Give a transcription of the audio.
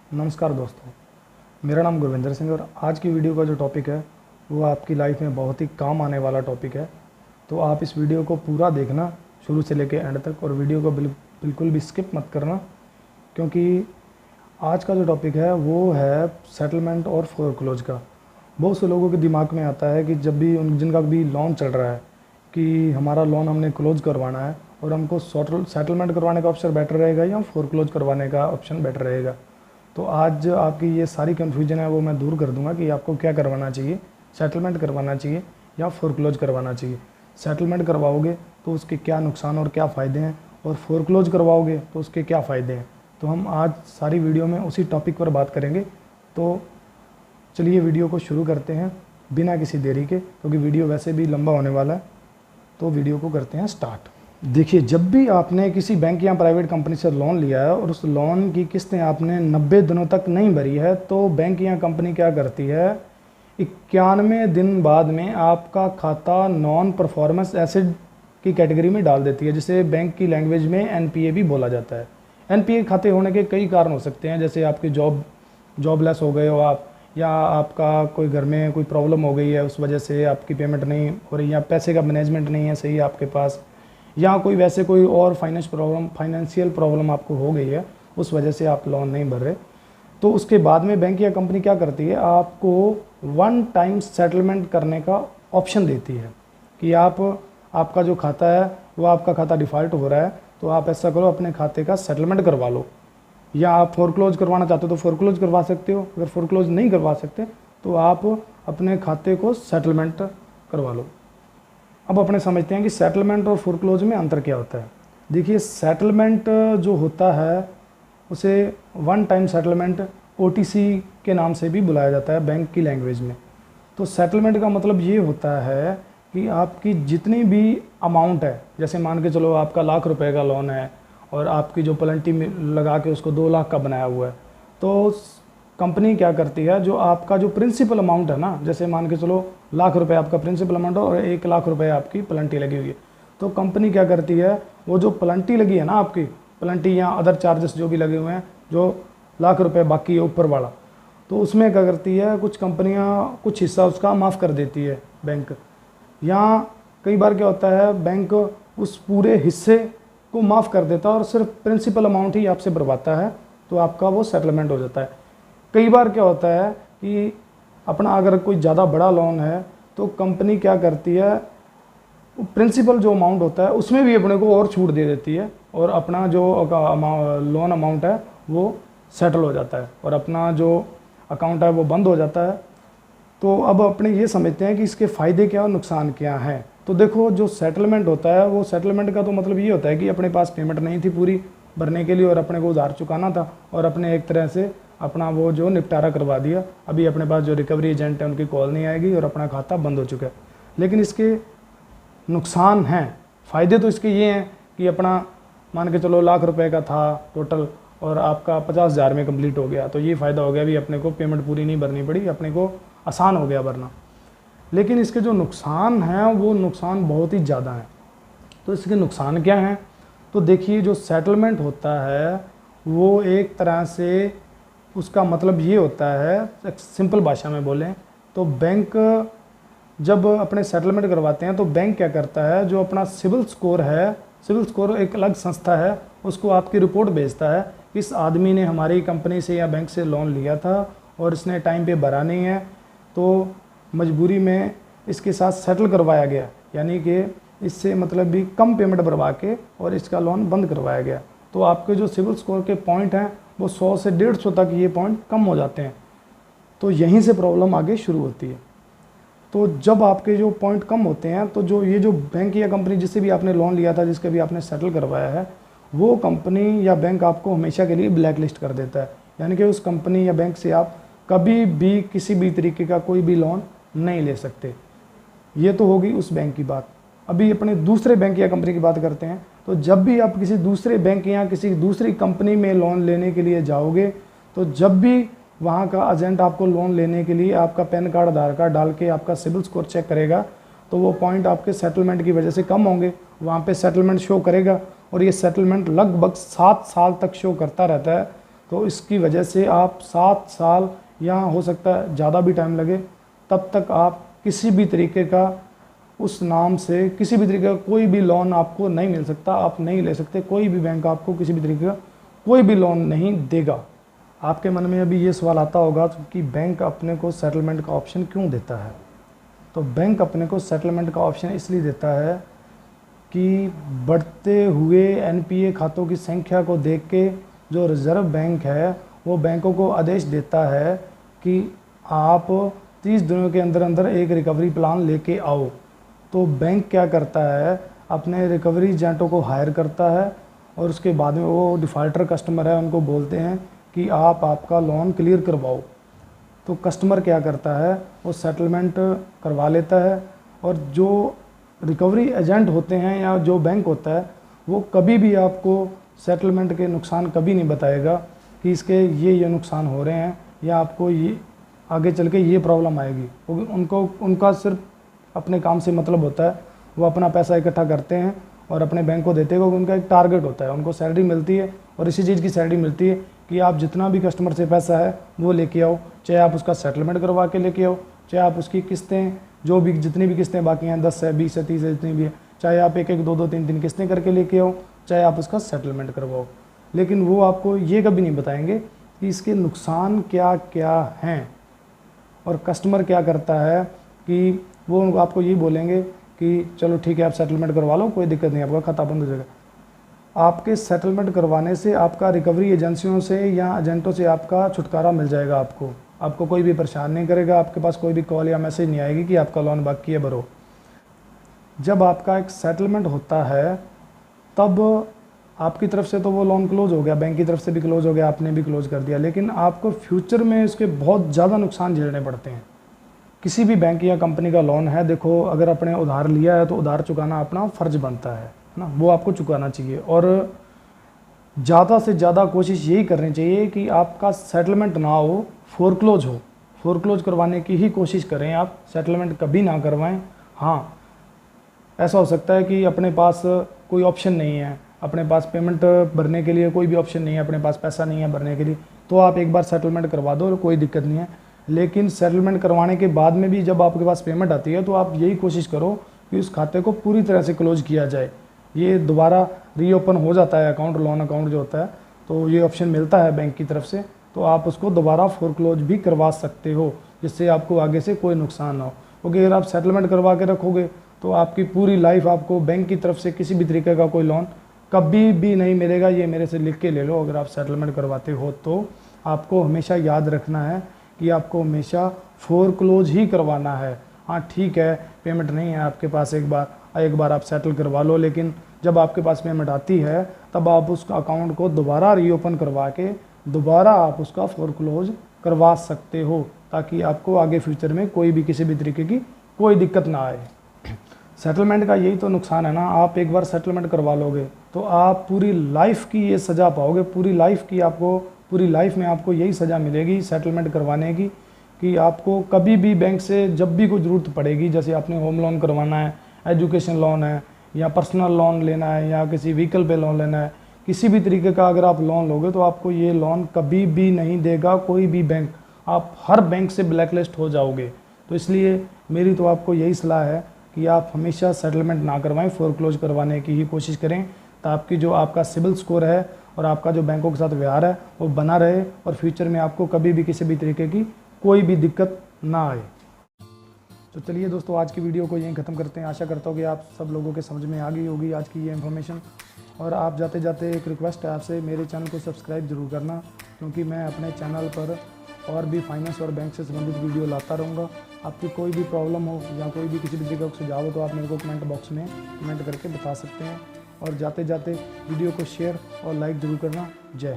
नमस्कार दोस्तों, मेरा नाम गुरविंदर सिंह और आज की वीडियो का जो टॉपिक है वो आपकी लाइफ में बहुत ही काम आने वाला टॉपिक है। तो आप इस वीडियो को पूरा देखना शुरू से लेकर एंड तक और वीडियो को बिल्कुल भी स्किप मत करना, क्योंकि आज का जो टॉपिक है वो है सेटलमेंट और फोरक्लोज का। बहुत से लोगों के दिमाग में आता है कि जब भी जिनका भी लोन चल रहा है कि हमारा लोन हमने क्लोज करवाना है और हमको सेटलमेंट करवाने का ऑप्शन बेटर रहेगा या फोरक्लोज करवाने का ऑप्शन बेटर रहेगा। तो आज आपकी ये सारी कन्फ्यूजन है वो मैं दूर कर दूंगा कि आपको क्या करवाना चाहिए, सेटलमेंट करवाना चाहिए या फोरक्लोज करवाना चाहिए। सेटलमेंट करवाओगे तो उसके क्या नुकसान और क्या फ़ायदे हैं, और फोरक्लोज करवाओगे तो उसके क्या फ़ायदे हैं। तो हम आज सारी वीडियो में उसी टॉपिक पर बात करेंगे। तो चलिए वीडियो को शुरू करते हैं बिना किसी देरी के, क्योंकि वीडियो वैसे भी लंबा होने वाला है। तो वीडियो को करते हैं स्टार्ट। देखिए, जब भी आपने किसी बैंक या प्राइवेट कंपनी से लोन लिया है और उस लोन की किस्तें आपने 90 दिनों तक नहीं भरी है, तो बैंक या कंपनी क्या करती है, 91 दिन बाद में आपका खाता नॉन परफॉर्मेंस एसिड की कैटेगरी में डाल देती है, जिसे बैंक की लैंग्वेज में एनपीए भी बोला जाता है। एनपीए खाते होने के कई कारण हो सकते हैं, जैसे आपकी जॉबलेस हो गए हो आप, या आपका कोई घर में कोई प्रॉब्लम हो गई है उस वजह से आपकी पेमेंट नहीं हो रही, या पैसे का मैनेजमेंट नहीं है सही आपके पास, या कोई वैसे कोई और फाइनेंशियल प्रॉब्लम आपको हो गई है उस वजह से आप लोन नहीं भर रहे। तो उसके बाद में बैंक या कंपनी क्या करती है, आपको वन टाइम सेटलमेंट करने का ऑप्शन देती है कि आपका जो खाता है वो आपका खाता डिफ़ॉल्ट हो रहा है, तो आप ऐसा करो अपने खाते का सेटलमेंट करवा लो, या आप फोरक्लोज करवाना चाहते हो तो फोरक्लोज करवा सकते हो। अगर फोरक्लोज नहीं करवा सकते तो आप अपने खाते को सेटलमेंट करवा लो। अब अपने समझते हैं कि सेटलमेंट और फोरक्लोज में अंतर क्या होता है। देखिए, सेटलमेंट जो होता है उसे वन टाइम सेटलमेंट ओटीसी के नाम से भी बुलाया जाता है बैंक की लैंग्वेज में। तो सेटलमेंट का मतलब ये होता है कि आपकी जितनी भी अमाउंट है, जैसे मान के चलो आपका ₹1,00,000 का लोन है और आपकी जो प्लेंटी लगा के उसको 2 लाख का बनाया हुआ है, तो कंपनी क्या करती है, जो आपका जो प्रिंसिपल अमाउंट है ना, जैसे मान के चलो ₹1,00,000 आपका प्रिंसिपल अमाउंट है और ₹1,00,000 आपकी प्लेंटी लगी हुई है, तो कंपनी क्या करती है, वो जो प्लेंटी लगी है ना आपकी प्लेंटी या अदर चार्जेस जो भी लगे हुए हैं, जो ₹1,00,000 बाकी है ऊपर वाला, तो उसमें क्या करती है, कुछ कंपनियाँ कुछ हिस्सा उसका माफ़ कर देती है बैंक। या कई बार क्या होता है, बैंक उस पूरे हिस्से को माफ़ कर देता है और सिर्फ प्रिंसिपल अमाउंट ही आपसे भरवाता है, तो आपका वो सेटलमेंट हो जाता है। कई बार क्या होता है कि अपना अगर कोई ज़्यादा बड़ा लोन है तो कंपनी क्या करती है, प्रिंसिपल जो अमाउंट होता है उसमें भी अपने को और छूट दे देती है और अपना जो लोन अमाउंट है वो सेटल हो जाता है और अपना जो अकाउंट है वो बंद हो जाता है। तो अब अपने ये समझते हैं कि इसके फ़ायदे क्या और नुकसान क्या हैं। तो देखो, जो सेटलमेंट होता है वो सेटलमेंट का तो मतलब ये होता है कि अपने पास पेमेंट नहीं थी पूरी भरने के लिए और अपने को उधार चुकाना था, और अपने एक तरह से अपना वो जो निपटारा करवा दिया। अभी अपने पास जो रिकवरी एजेंट है उनकी कॉल नहीं आएगी और अपना खाता बंद हो चुका है। लेकिन इसके नुकसान हैं। फ़ायदे तो इसके ये हैं कि अपना मान के चलो ₹1,00,000 का था टोटल और आपका 50,000 में कंप्लीट हो गया, तो ये फ़ायदा हो गया, भी अपने को पेमेंट पूरी नहीं भरनी पड़ी, अपने को आसान हो गया भरना। लेकिन इसके जो नुकसान हैं वो नुकसान बहुत ही ज़्यादा हैं। तो इसके नुकसान क्या हैं, तो देखिए, जो सेटलमेंट होता है वो एक तरह से उसका मतलब ये होता है, एक सिंपल भाषा में बोलें तो बैंक जब अपने सेटलमेंट करवाते हैं तो बैंक क्या करता है, जो अपना सिविल स्कोर है, सिविल स्कोर एक अलग संस्था है, उसको आपकी रिपोर्ट भेजता है कि इस आदमी ने हमारी कंपनी से या बैंक से लोन लिया था और इसने टाइम पे भरा नहीं है, तो मजबूरी में इसके साथ सेटल करवाया गया, यानी कि इससे मतलब भी कम पेमेंट भरवा के और इसका लोन बंद करवाया गया। तो आपके जो सिविल स्कोर के पॉइंट हैं वो 100 से 150 तक ये पॉइंट कम हो जाते हैं। तो यहीं से प्रॉब्लम आगे शुरू होती है। तो जब आपके जो पॉइंट कम होते हैं तो जो बैंक या कंपनी जिससे भी आपने लोन लिया था, जिसके भी आपने सेटल करवाया है, वो कंपनी या बैंक आपको हमेशा के लिए ब्लैक लिस्ट कर देता है, यानी कि उस कंपनी या बैंक से आप कभी भी किसी भी तरीके का कोई भी लोन नहीं ले सकते। ये तो होगी उस बैंक की बात। अभी अपने दूसरे बैंक या कंपनी की बात करते हैं। तो जब भी आप किसी दूसरे बैंक या किसी दूसरी कंपनी में लोन लेने के लिए जाओगे, तो जब भी वहाँ का एजेंट आपको लोन लेने के लिए आपका पैन कार्ड, आधार कार्ड डाल के आपका सिबिल स्कोर चेक करेगा, तो वो पॉइंट आपके सेटलमेंट की वजह से कम होंगे, वहाँ पे सेटलमेंट शो करेगा और ये सेटलमेंट लगभग 7 साल तक शो करता रहता है। तो इसकी वजह से आप 7 साल या हो सकता है ज़्यादा भी टाइम लगे, तब तक आप किसी भी तरीके का उस नाम से किसी भी तरीके का कोई भी लोन आपको नहीं मिल सकता, आप नहीं ले सकते। कोई भी बैंक आपको किसी भी तरीके का कोई भी लोन नहीं देगा। आपके मन में अभी ये सवाल आता होगा कि बैंक अपने को सेटलमेंट का ऑप्शन क्यों देता है। तो बैंक अपने को सेटलमेंट का ऑप्शन इसलिए देता है कि बढ़ते हुए एनपीए खातों की संख्या को देख के जो रिज़र्व बैंक है वो बैंकों को आदेश देता है कि आप 30 दिनों के अंदर अंदर एक रिकवरी प्लान लेके आओ। तो बैंक क्या करता है, अपने रिकवरी एजेंटों को हायर करता है और उसके बाद में वो डिफ़ॉल्टर कस्टमर है उनको बोलते हैं कि आप आपका लोन क्लियर करवाओ। तो कस्टमर क्या करता है, वो सेटलमेंट करवा लेता है। और जो रिकवरी एजेंट होते हैं या जो बैंक होता है वो कभी भी आपको सेटलमेंट के नुकसान कभी नहीं बताएगा कि इसके ये नुकसान हो रहे हैं या आपको ये आगे चल के ये प्रॉब्लम आएगी। उनका सिर्फ अपने काम से मतलब होता है, वो अपना पैसा इकट्ठा करते हैं और अपने बैंक को देते हैं, क्योंकि उनका एक टारगेट होता है, उनको सैलरी मिलती है और इसी चीज़ की सैलरी मिलती है कि आप जितना भी कस्टमर से पैसा है वो लेके आओ, चाहे आप उसका सेटलमेंट करवा के लेके आओ, चाहे आप उसकी किस्तें जो भी जितनी भी किस्तें बाकी हैं 10 है 20 है 30 है जितनी भी है, चाहे आप एक 2 3 किस्तें करके लेके आओ, चाहे आप उसका सेटलमेंट करवाओ। लेकिन वो आपको ये कभी नहीं बताएंगे कि इसके नुकसान क्या क्या हैं। और कस्टमर क्या करता है कि वो आपको यही बोलेंगे कि चलो ठीक है आप सेटलमेंट करवा लो, कोई दिक्कत नहीं, आपका खाता बंद हो जाएगा। आपके सेटलमेंट करवाने से आपका रिकवरी एजेंसियों से या एजेंटों से आपका छुटकारा मिल जाएगा। आपको कोई भी परेशान नहीं करेगा, आपके पास कोई भी कॉल या मैसेज नहीं आएगी कि आपका लोन बाकी है भरो। जब आपका एक सेटलमेंट होता है तब आपकी तरफ से तो वो लोन क्लोज हो गया, बैंक की तरफ से भी क्लोज हो गया, आपने भी क्लोज कर दिया, लेकिन आपको फ्यूचर में इसके बहुत ज़्यादा नुकसान झेलने पड़ते हैं। किसी भी बैंक या कंपनी का लोन है, देखो अगर आपने उधार लिया है तो उधार चुकाना अपना फ़र्ज़ बनता है ना, वो आपको चुकाना चाहिए। और ज़्यादा से ज़्यादा कोशिश यही करनी चाहिए कि आपका सेटलमेंट ना हो, फोरक्लोज हो। फोरक्लोज करवाने की ही कोशिश करें आप, सेटलमेंट कभी ना करवाएं। हाँ, ऐसा हो सकता है कि अपने पास कोई ऑप्शन नहीं है, अपने पास पेमेंट भरने के लिए कोई भी ऑप्शन नहीं है, अपने पास पैसा नहीं है भरने के लिए, तो आप एक बार सेटलमेंट करवा दो, कोई दिक्कत नहीं है। लेकिन सेटलमेंट करवाने के बाद में भी जब आपके पास पेमेंट आती है तो आप यही कोशिश करो कि उस खाते को पूरी तरह से क्लोज किया जाए। ये दोबारा रीओपन हो जाता है अकाउंट, लोन अकाउंट जो होता है, तो ये ऑप्शन मिलता है बैंक की तरफ से, तो आप उसको दोबारा फोरक्लोज भी करवा सकते हो, जिससे आपको आगे से कोई नुकसान ना हो। क्योंकि अगर आप सेटलमेंट करवा के रखोगे तो आपकी पूरी लाइफ आपको बैंक की तरफ से किसी भी तरीके का कोई लोन कभी भी नहीं मिलेगा। ये मेरे से लिख के ले लो, अगर आप सेटलमेंट करवाते हो तो आपको हमेशा याद रखना है कि आपको हमेशा फोरक्लोज ही करवाना है। हाँ ठीक है, पेमेंट नहीं है आपके पास, एक बार आप सेटल करवा लो, लेकिन जब आपके पास पेमेंट आती है तब आप उस अकाउंट को दोबारा रीओपन करवा के दोबारा आप उसका फोरक्लोज करवा सकते हो, ताकि आपको आगे फ्यूचर में कोई भी किसी भी तरीके की कोई दिक्कत ना आए। सेटलमेंट का यही तो नुकसान है ना, आप एक बार सेटलमेंट करवा लोगे तो आप पूरी लाइफ की ये सज़ा पाओगे, पूरी लाइफ में आपको यही सज़ा मिलेगी सेटलमेंट करवाने की, कि आपको कभी भी बैंक से जब भी कोई ज़रूरत पड़ेगी, जैसे आपने होम लोन करवाना है, एजुकेशन लोन है, या पर्सनल लोन लेना है, या किसी व्हीकल पे लोन लेना है, किसी भी तरीके का अगर आप लोन लोगे तो आपको ये लोन कभी भी नहीं देगा कोई भी बैंक, आप हर बैंक से ब्लैकलिस्ट हो जाओगे। तो इसलिए मेरी तो आपको यही सलाह है कि आप हमेशा सेटलमेंट ना करवाएं, फोरक्लोज करवाने की ही कोशिश करें, ताकि जो आपका सिबिल स्कोर है और आपका जो बैंकों के साथ व्यवहार है वो बना रहे और फ्यूचर में आपको कभी भी किसी भी तरीके की कोई भी दिक्कत ना आए। तो चलिए दोस्तों, आज की वीडियो को यहीं ख़त्म करते हैं। आशा करता हूँ कि आप सब लोगों के समझ में आ गई होगी आज की ये इन्फॉर्मेशन। और आप जाते जाते एक रिक्वेस्ट है आपसे, मेरे चैनल को सब्सक्राइब जरूर करना, क्योंकि मैं अपने चैनल पर और भी फाइनेंस और बैंक से संबंधित वीडियो लाता रहूँगा। आपकी कोई भी प्रॉब्लम हो या कोई भी किसी भी तरीके का सुझाव हो तो आप मेरे को कमेंट बॉक्स में कमेंट करके बता सकते हैं। और जाते जाते वीडियो को शेयर और लाइक ज़रूर करना। जय हिंद।